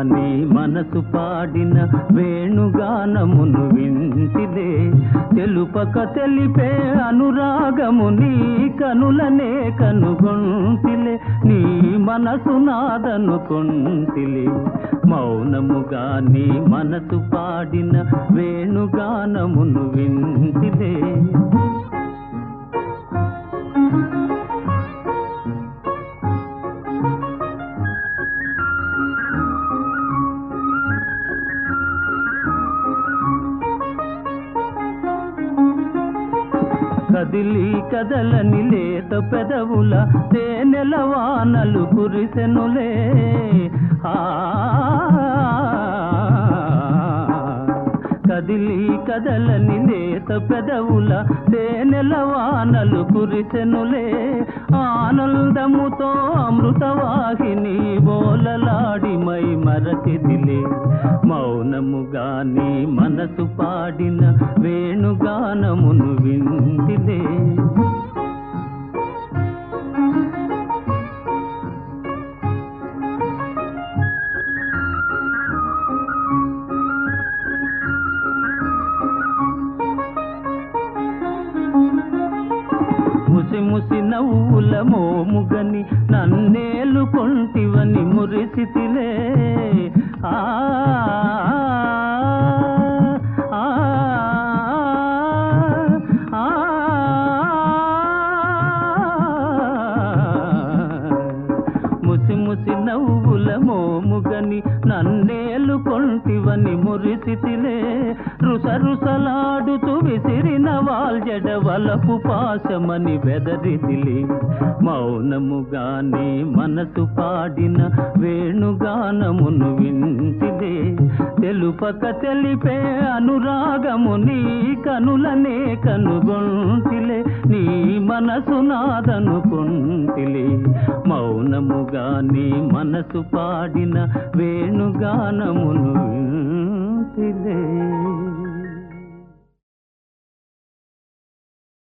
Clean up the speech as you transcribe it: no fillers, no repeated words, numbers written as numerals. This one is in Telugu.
నీ మనసు పాడిన వేణుగానమును వింటిలే తెలుపక తెలిపే అనురాగము నీ కనులనే కనుగొంటిలే నీ మనసు నాదనుకొంటిలే మౌనముగా నీ మనసు పాడిన వేణుగానమును వింటిలే కదిలి కదలని లేత పెదవుల తేనెల వానలు కురిసెనులే కదిలి కదలని లేత పెదవుల తేనెల వానలు కురిసెనులే ఆనందముతో అమృతవాహిని బోలలాడి మై మరచిదిలే మౌనముగా నీ మనసు పాడిన వేణుగానమును వింటిలే ముసి ముసి నవ్వుల మోముగని నన్నేలు కొంటివని మురిసితిలే ముసి ముసి నవ్వుల మోముగని నన్నేలు కొంటివని మురిసితిలే రుసరుసలాడుతూ విసిరిన వాల్జడ వలపు పాశమని బెదరిదిలే మౌనముగా నీ మనసు పాడిన వేణుగానమును వింటిలే తెలుపక తెలిపే అనురాగము నీ కనులనే కనుగొంటిలే నీ మనసు నాదనుకొంటిలే మౌనముగా నీ మనసు పాడిన వేణుగానమును వింటిలే